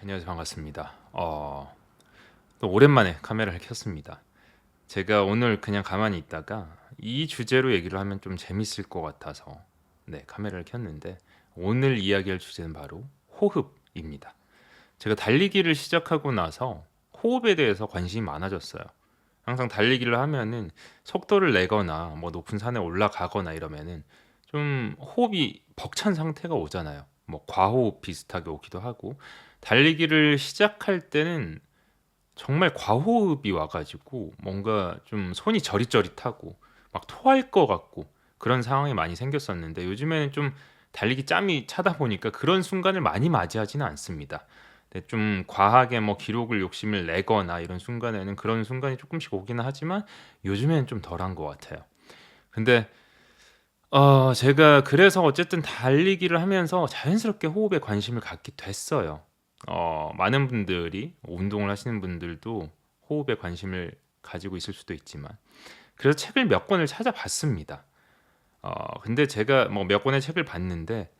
안녕하세요. 반갑습니다. 또 오랜만에 카메라를 켰습니다. 제가 오늘 그냥 가만히 있다가 이 주제로 얘기를 하면 좀 재밌을 것 같아서 카메라를 켰는데 오늘 이야기할 주제는 바로 호흡입니다. 제가 달리기를 시작하고 나서 호흡에 대해서 관심이 많아졌어요. 항상 달리기를 하면은 속도를 내거나 뭐 높은 산에 올라가거나 이러면은 좀 호흡이 벅찬 상태가 오잖아요. 뭐 과호흡 비슷하게 오기도 하고 달리기를 시작할 때는 정말 과호흡이 와 가지고 뭔가 좀 손이 저릿저릿하고 막 토할 것 같고 그런 상황이 많이 생겼었는데 요즘에는 좀 달리기 짬이 차다 보니까 그런 순간을 많이 맞이하지는 않습니다. 네, 좀 과하게 뭐 기록을 욕심을 내거나 이런 순간에는 그런 순간이 조금씩 오기는 하지만 요즘에는 좀 덜한 것 같아요. 근데 제가 그래서 어쨌든 달리기를 하면서 자연스럽게 호흡에 관심을 갖게 됐어요. 많은 분들이 운동을 하시는 분들도 호흡에 관심을 가지고 있을 수도 있지만 그래서 책을 몇 권을 찾아봤습니다. 근데 제가 뭐 몇 권의 책을 봤는데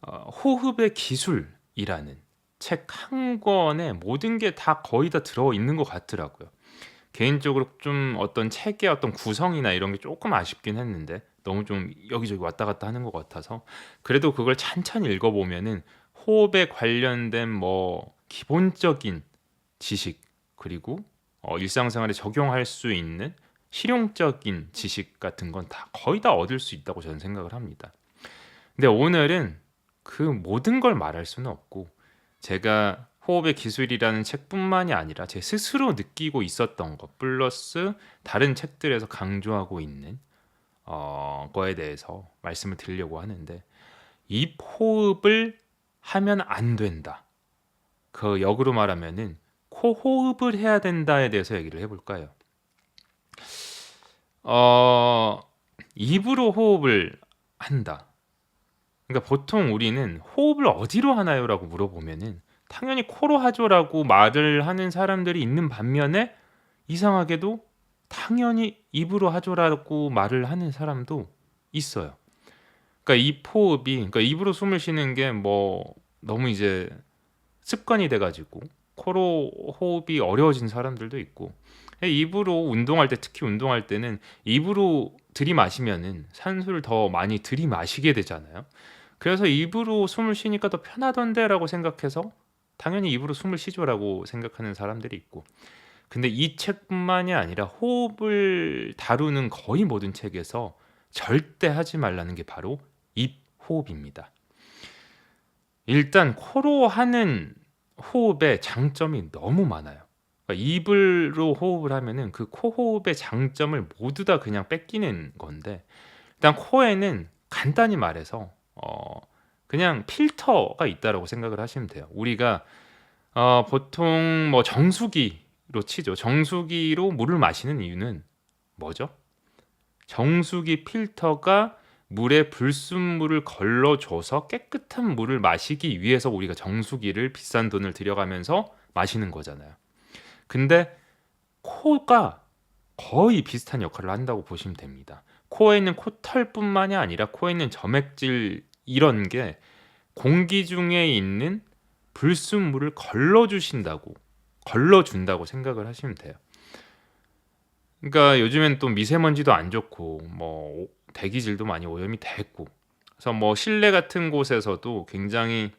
호흡의 기술이라는 책 한 권에 모든 게 다 거의 다 들어있는 것 같더라고요. 개인적으로 좀 어떤 책의 어떤 구성이나 이런 게 조금 아쉽긴 했는데 너무 좀 여기저기 왔다 갔다 하는 것 같아서 그래도 그걸 찬찬히 읽어 보면은 호흡에 관련된 뭐 기본적인 지식 그리고 일상생활에 적용할 수 있는 실용적인 지식 같은 건 다 거의 다 얻을 수 있다고 저는 생각을 합니다. 근데 오늘은 그 모든 걸 말할 수는 없고 제가 호흡의 기술이라는 책뿐만이 아니라 제 스스로 느끼고 있었던 것 플러스 다른 책들에서 강조하고 있는 거에 대해서 말씀을 드리려고 하는데 입 호흡을 하면 안 된다. 그 역으로 말하면은 코 호흡을 해야 된다에 대해서 얘기를 해볼까요? 어, 입으로 호흡을 한다. 그러니까 보통 우리는 "호흡을 어디로 하나요?"라고 물어보면은 당연히 "코로 하죠."라고 말을 하는 사람들이 있는 반면에 이상하게도 당연히 "입으로 하죠."라고 말을 하는 사람도 있어요. 그러니까 입 호흡이 그러니까 입으로 숨을 쉬는 게 뭐 너무 이제 습관이 돼 가지고 코로 호흡이 어려워진 사람들도 있고 입으로 운동할 때 특히 운동할 때는 입으로 들이마시면은 산소를 더 많이 들이마시게 되잖아요. 그래서 '입으로 숨을 쉬니까 더 편하던데.'라고 생각해서 '당연히 입으로 숨을 쉬죠.'라고 생각하는 사람들이 있고 근데 이 책뿐만이 아니라 호흡을 다루는 거의 모든 책에서 절대 하지 말라는 게 바로 입 호흡입니다. 일단 코로 하는 호흡의 장점이 너무 많아요. 그러니까 입으로 호흡을 하면은 그 코 호흡의 장점을 모두 다 그냥 뺏기는 건데 일단 코에는 간단히 말해서 그냥 필터가 있다라고 생각을 하시면 돼요. 우리가 보통 뭐 정수기로 치죠. 정수기로 물을 마시는 이유는 뭐죠? 정수기 필터가 물에 불순물을 걸러 줘서 깨끗한 물을 마시기 위해서 우리가 정수기를 비싼 돈을 들여가면서 마시는 거잖아요. 근데 코가 거의 비슷한 역할을 한다고 보시면 됩니다. 코에 있는 코털뿐만이 아니라 코에 있는 점액질 이런 게 공기 중에 있는 불순물을 걸러 준다고 생각을 하시면 돼요. 그러니까 요즘엔 또 미세먼지도 안 좋고 뭐 대기질도 많이 오염이 됐고 그래서 뭐 실내 같은 곳에서도 굉장히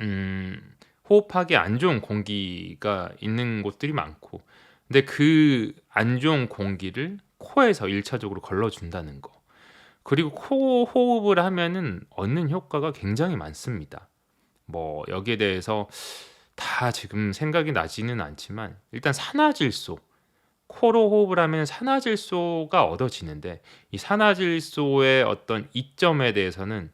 음 호흡하기 안 좋은 공기가 있는 곳들이 많고 근데 그 안 좋은 공기를 코에서 1차적으로 걸러 준다는 거. 그리고 코 호흡을 하면은 얻는 효과가 굉장히 많습니다. 뭐 여기에 대해서 다 지금 생각이 나지는 않지만 일단 산화질소 코로 호흡을 하면 산화질소가 얻어지는데 이 산화질소의 어떤 이점에 대해서는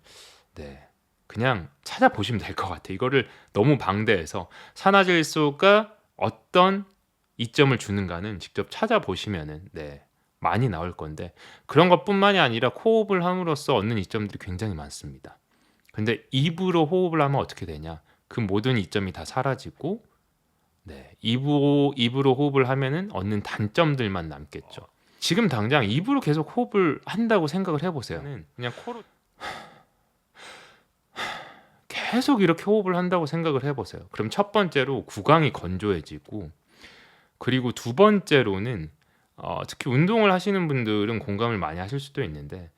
네 그냥 찾아보시면 될 것 같아요. 이거를 너무 방대해서 산화질소가 어떤 이점을 주는가는 직접 찾아보시면은 많이 나올 건데 그런 것뿐만이 아니라 코호흡을 함으로써 얻는 이점들이 굉장히 많습니다. 근데 입으로 호흡을 하면 어떻게 되냐? 그 모든 이점이 다 사라지고 입으로 호흡을 하면은 얻는 단점들만 남겠죠. 지금 당장 입으로 계속 호흡을 한다고 생각을 해 보세요. 그냥 코로 계속 이렇게 호흡을 한다고 생각을 해 보세요. 그럼 첫 번째로 구강이 건조해지고, 그리고 두 번째로는 특히 운동을 하시는 분들은 공감을 많이 하실 수도 있는데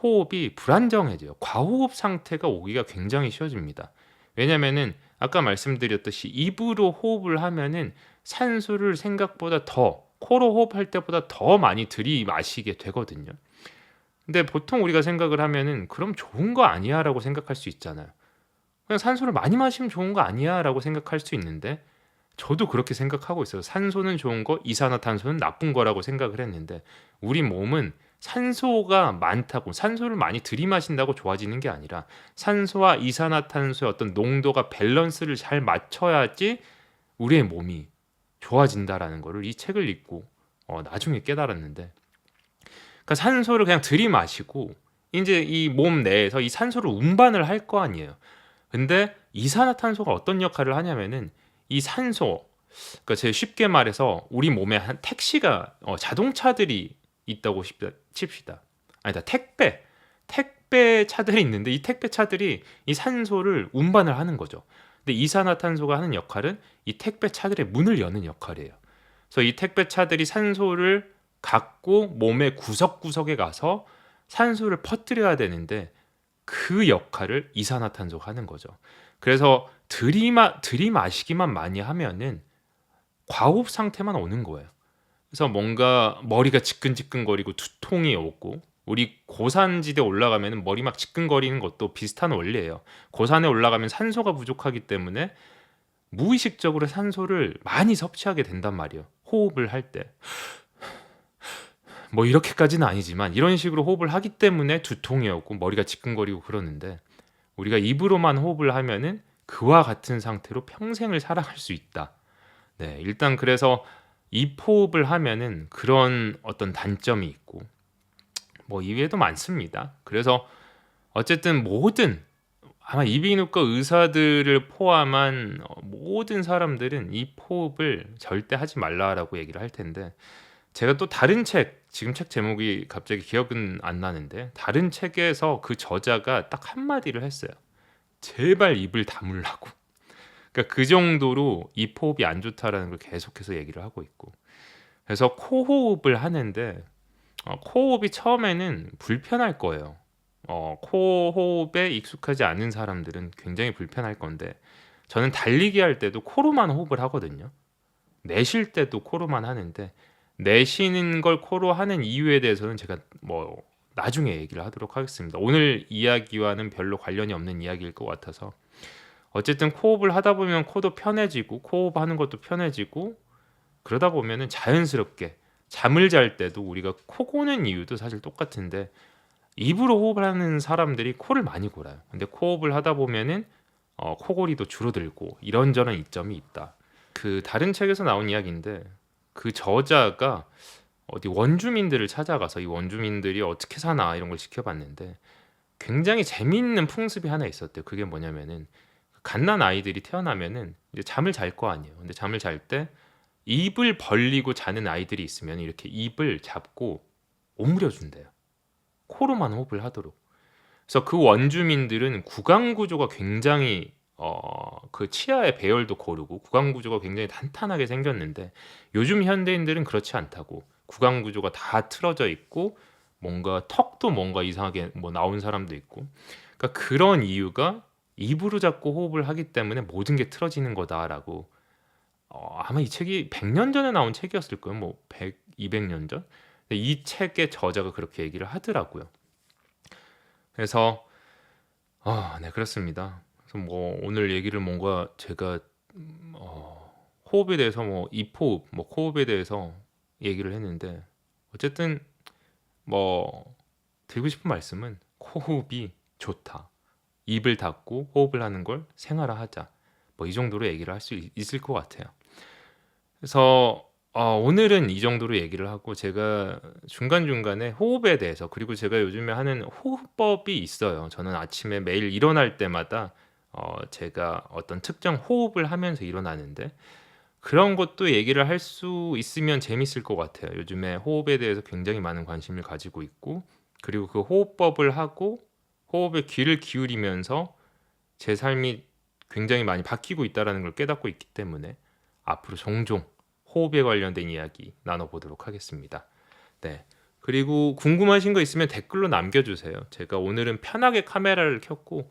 호흡이 불안정해져요. 과호흡 상태가 오기가 굉장히 쉬워집니다. 왜냐면은 아까 말씀드렸듯이 입으로 호흡을 하면은 산소를 생각보다 더, 코로 호흡할 때보다 더 많이 들이마시게 되거든요. 근데 보통 우리가 생각을 하면은 '그럼 좋은 거 아니야?'라고 생각할 수 있잖아요. 그냥 '산소를 많이 마시면 좋은 거 아니야?'라고 생각할 수 있는데, 저도 그렇게 생각하고 있어요. 산소는 좋은 거, 이산화탄소는 나쁜 거라고 생각을 했는데, 우리 몸은 산소가 많다고, 산소를 많이 들이마신다고 좋아지는 게 아니라 산소와 이산화탄소의 어떤 농도가 밸런스를 잘 맞춰야지 우리의 몸이 좋아진다라는 거를 이 책을 읽고 나중에 깨달았는데, 그러니까 산소를 그냥 들이마시고 이제 이 몸 내에서 이 산소를 운반을 할 거 아니에요. 근데 이산화탄소가 어떤 역할을 하냐면은 이 산소, 그러니까 제일 쉽게 말해서 우리 몸에 한 택시가 자동차들이 있다고 칩시다. 아니다, 택배 차들이 있는데 이 택배 차들이 이 산소를 운반을 하는 거죠. 근데 이산화탄소가 하는 역할은 이 택배 차들의 문을 여는 역할이에요. 그래서 이 택배 차들이 산소를 갖고 몸의 구석구석에 가서 산소를 퍼뜨려야 되는데 그 역할을 이산화탄소가 하는 거죠. 그래서 들이마시기만 많이 하면은 과호흡 상태만 오는 거예요. 그래서 뭔가 머리가 지끈지끈거리고 두통이 오고, 우리 고산지대 올라가면 머리 막 지끈거리는 것도 비슷한 원리예요. 고산에 올라가면 산소가 부족하기 때문에 무의식적으로 산소를 많이 섭취하게 된단 말이에요. 호흡을 할 때. 뭐 이렇게까지는 아니지만 이런 식으로 호흡을 하기 때문에 두통이 오고 머리가 지끈거리고 그러는데, 우리가 입으로만 호흡을 하면은 그와 같은 상태로 평생을 살아갈 수 있다. 네, 일단 그래서 입호흡을 하면은 그런 어떤 단점이 있고, 뭐 이외에도 많습니다. 그래서 어쨌든 모든, 아마 이비인후과 의사들을 포함한 모든 사람들은 입호흡을 절대 하지 말라라고 얘기를 할 텐데, 제가 또 다른 책, 지금 책 제목이 갑자기 기억은 안 나는데 다른 책에서 그 저자가 딱 한마디를 했어요. 제발 입을 다물라고. 그러니까 그 정도로 입 호흡이 안 좋다라는 걸 계속해서 얘기를 하고 있고, 그래서 코호흡을 하는데 코호흡이 처음에는 불편할 거예요. 코호흡에 익숙하지 않은 사람들은 굉장히 불편할 건데, 저는 달리기 할 때도 코로만 호흡을 하거든요. 내쉴 때도 코로만 하는데, 내쉬는 걸 코로 하는 이유에 대해서는 제가 뭐 나중에 얘기를 하도록 하겠습니다. 오늘 이야기와는 별로 관련이 없는 이야기일 것 같아서, 어쨌든 코호흡을 하다 보면 코도 편해지고 코호흡하는 것도 편해지고, 그러다 보면은 자연스럽게 잠을 잘 때도 우리가 코 고는 이유도 사실 똑같은데 입으로 호흡을 하는 사람들이 코를 많이 골아요. 근데 코호흡을 하다 보면은 코골이도 줄어들고 이런저런 이점이 있다. 그 다른 책에서 나온 이야기인데, 그 저자가 어디 원주민들을 찾아가서 이 원주민들이 어떻게 사나 이런 걸 지켜봤는데 굉장히 재미있는 풍습이 하나 있었대요. 그게 뭐냐면은 갓난 아이들이 태어나면은 이제 잠을 잘 거 아니에요. 근데 잠을 잘 때 입을 벌리고 자는 아이들이 있으면 이렇게 입을 잡고 오므려 준대요. 코로만 호흡을 하도록. 그래서 그 원주민들은 구강 구조가 굉장히 그 치아의 배열도 고르고 구강 구조가 굉장히 탄탄하게 생겼는데, 요즘 현대인들은 그렇지 않다고, 구강 구조가 다 틀어져 있고 뭔가 턱도 뭔가 이상하게 뭐 나온 사람도 있고, 그러니까 그런 이유가 입으로 자꾸 호흡을 하기 때문에 모든 게 틀어지는 거다라고. 아마 이 책이 100년 전에 나온 책이었을 거예요. 뭐 100, 200년 전. 근데 이 책의 저자가 그렇게 얘기를 하더라고요. 그래서 네, 그렇습니다. 그래서 뭐 오늘 얘기를 뭔가 제가 호흡에 대해서 뭐 입호흡, 뭐 코호흡에 대해서 얘기를 했는데, 어쨌든 뭐 드리고 싶은 말씀은 코호흡이 좋다. 입을 닫고 호흡을 하는 걸 생활화하자. 뭐 이 정도로 얘기를 할 수 있을 것 같아요. 그래서 오늘은 이 정도로 얘기를 하고, 제가 중간중간에 호흡에 대해서, 그리고 제가 요즘에 하는 호흡법이 있어요. 저는 아침에 매일 일어날 때마다 제가 어떤 특정 호흡을 하면서 일어나는데, 그런 것도 얘기를 할 수 있으면 재밌을 것 같아요. 요즘에 호흡에 대해서 굉장히 많은 관심을 가지고 있고, 그리고 그 호흡법을 하고 호흡에 귀를 기울이면서 제 삶이 굉장히 많이 바뀌고 있다라는 걸 깨닫고 있기 때문에 앞으로 종종 호흡에 관련된 이야기 나눠보도록 하겠습니다. 네. 그리고 궁금하신 거 있으면 댓글로 남겨주세요. 제가 오늘은 편하게 카메라를 켰고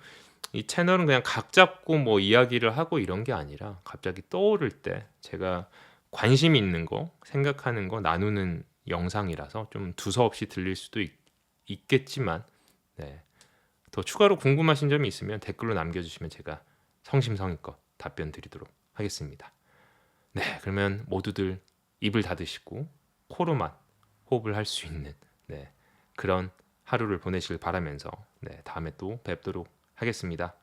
이 채널은 그냥 각 잡고 뭐 이야기를 하고 이런 게 아니라 갑자기 떠오를 때 제가 관심 있는 거, 생각하는 거 나누는 영상이라서 좀 두서없이 들릴 수도 있겠지만 네. 더 추가로 궁금하신 점이 있으면 댓글로 남겨주시면 제가 성심성의껏 답변 드리도록 하겠습니다. 네, 그러면 모두들 입을 닫으시고 코로만 호흡을 할 수 있는 네, 그런 하루를 보내시길 바라면서 네, 다음에 또 뵙도록 하겠습니다.